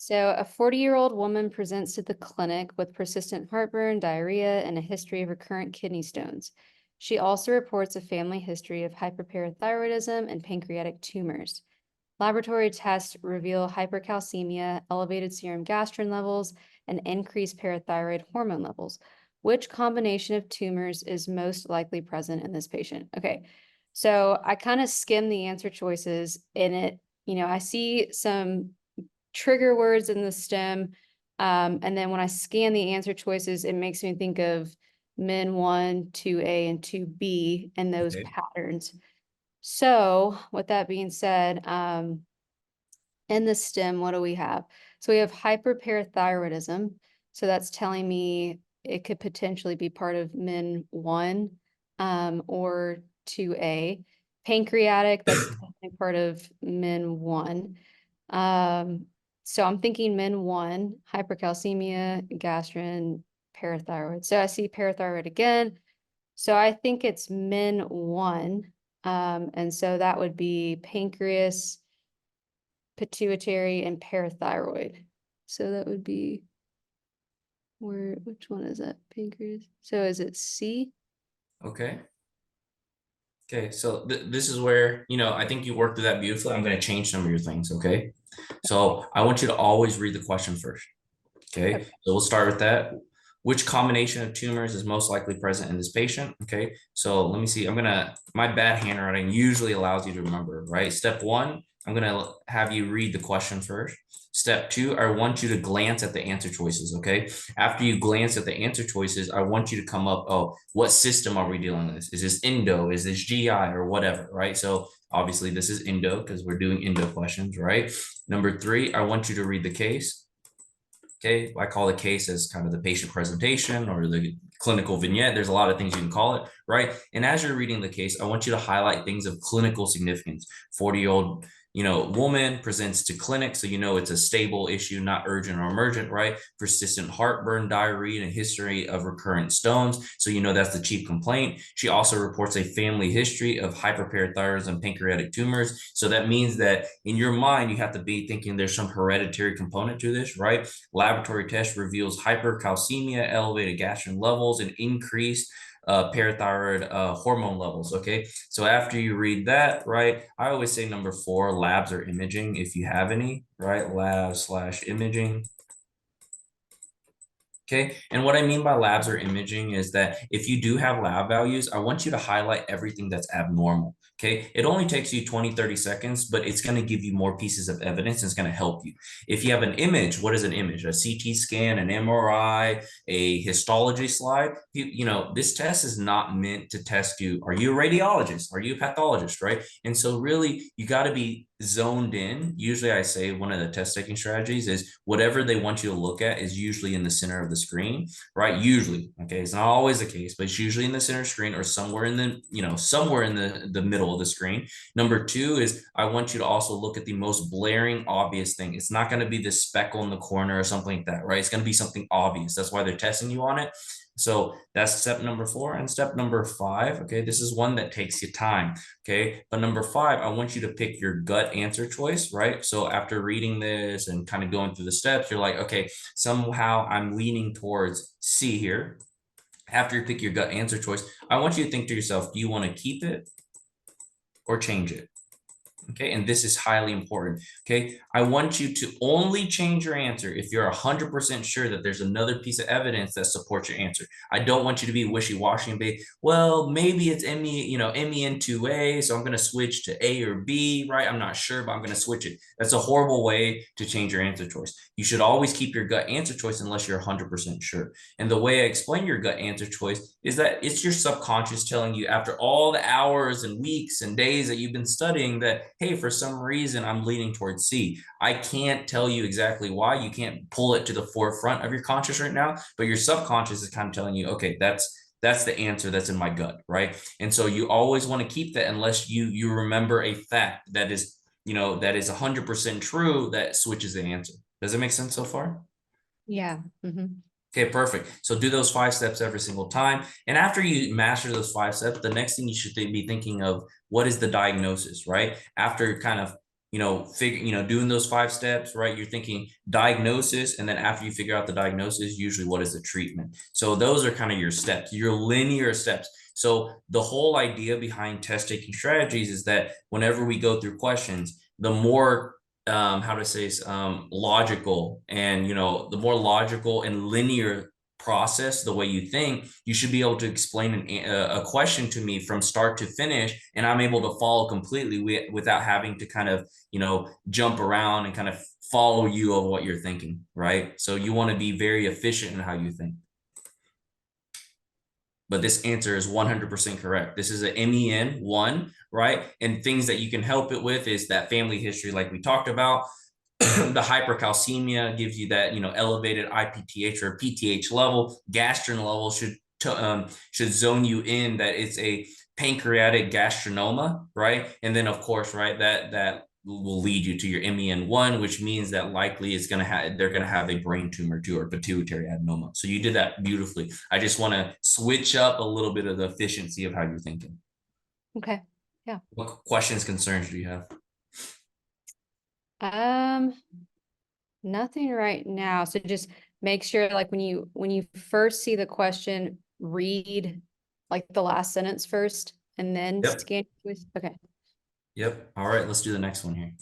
So a 40-year-old woman presents to the clinic with persistent heartburn, diarrhea, and a history of recurrent kidney stones. She also reports a family history of hyperparathyroidism and pancreatic tumors. Laboratory tests reveal hypercalcemia, elevated serum gastrin levels, and increased parathyroid hormone levels. Which combination of tumors is most likely present in this patient? Okay, so I kind of skimmed the answer choices in it. I see some trigger words in the stem. And then when I scan the answer choices, it makes me think of min 1, 2A, and 2B and those Okay. patterns. So with that being said, in the stem, what do we have? So we have hyperparathyroidism. So that's telling me it could potentially be part of min 1 or 2A. Pancreatic, that's definitely part of min 1. So I'm thinking min 1, hypercalcemia, gastrin, parathyroid. So I see parathyroid again. So I think it's min 1. And so that would be pancreas, pituitary, and parathyroid. So that would be which one is that? Pancreas. So is it C? Okay. Okay. So this is where, I think you worked through that beautifully. I'm going to change some of your things. Okay. So I want you to always read the question first. Okay. Okay. So we'll start with that. Which combination of tumors is most likely present in this patient? Okay. So let me see. My bad handwriting usually allows you to remember, right? Step one, I'm going to have you read the question first. Step two, I want you to glance at the answer choices. Okay. After you glance at the answer choices, I want you to come up, oh, what system are we dealing with? Is this endo? Is this GI or whatever? Right. So obviously this is endo because we're doing endo questions, right? Number three, I want you to read the case. Okay, I call the case as kind of the patient presentation or the clinical vignette. There's a lot of things you can call it, right? And as you're reading the case, I want you to highlight things of clinical significance. 40-year-old, woman presents to clinic, so it's a stable issue, not urgent or emergent, right? Persistent heartburn, diarrhea, and a history of recurrent stones, so that's the chief complaint. She also reports a family history of hyperparathyroidism and pancreatic tumors, so that means that in your mind you have to be thinking there's some hereditary component to this, right? Laboratory test reveals hypercalcemia, elevated gastrin levels, and increased parathyroid hormone levels. Okay, so after you read that, right, I always say number 4, labs or imaging if you have any, right? Lab/imaging. Okay. And what I mean by labs or imaging is that if you do have lab values, I want you to highlight everything that's abnormal. Okay. It only takes you 20, 30 seconds, but it's going to give you more pieces of evidence and it's going to help you. If you have an image, what is an image? A CT scan, an MRI, a histology slide. This test is not meant to test you. Are you a radiologist? Are you a pathologist? Right. And so really you got to be zoned in. Usually I say one of the test taking strategies is whatever they want you to look at is usually in the center of the screen, right? Usually, okay, it's not always the case, but it's usually in the center screen or somewhere in the middle of the screen. Number 2 is I want you to also look at the most blaring obvious thing. It's not going to be this speckle in the corner or something like that, right? It's going to be something obvious. That's why they're testing you on it. So that's step number 4. And step number 5, okay, this is one that takes you time, okay? But number 5, I want you to pick your gut answer choice, right? So after reading this and kind of going through the steps, you're like, okay, somehow I'm leaning towards C here. After you pick your gut answer choice, I want you to think to yourself, do you want to keep it or change it? Okay, and this is highly important. Okay, I want you to only change your answer if you're 100% sure that there's another piece of evidence that supports your answer. I don't want you to be wishy-washy and be, well, maybe it's MEN2A, so I'm going to switch to A or B, right? I'm not sure, but I'm going to switch it. That's a horrible way to change your answer choice. You should always keep your gut answer choice unless you're 100% sure. And the way I explain your gut answer choice is that it's your subconscious telling you after all the hours and weeks and days that you've been studying that, hey, for some reason, I'm leaning towards C. I can't tell you exactly why. You can't pull it to the forefront of your conscious right now, but your subconscious is kind of telling you, okay, that's the answer that's in my gut, right? And so you always want to keep that unless you remember a fact that is 100% true that switches the answer. Does it make sense so far? Yeah. Okay, perfect. So do those 5 steps every single time. And after you master those 5 steps, the next thing you should be thinking of, what is the diagnosis, right? After kind of, doing those 5 steps, right? You're thinking diagnosis, and then after you figure out the diagnosis, usually what is the treatment? So those are kind of your steps, your linear steps. So the whole idea behind test taking strategies is that whenever we go through questions, the more how to say logical, and the more logical and linear process the way you think, you should be able to explain a question to me from start to finish, and I'm able to follow completely without having to kind of jump around and kind of follow you of what you're thinking, right? So you want to be very efficient in how you think. But this answer is 100% correct. This is a MEN 1, right? And things that you can help it with is that family history, like we talked about. The hypercalcemia gives you that elevated IPTH or PTH level. Gastrin level should zone you in that it's a pancreatic gastrinoma, right? And then of course, right, that will lead you to your MEN1, which means that likely they're gonna have a brain tumor too, or pituitary adenoma. So you did that beautifully. I just want to switch up a little bit of the efficiency of how you're thinking. Okay. Yeah. What questions, concerns do you have? Nothing right now. So just make sure, like, when you first see the question, read like the last sentence first and then Yep. scan. Okay. Yep. All right, let's do the next one here.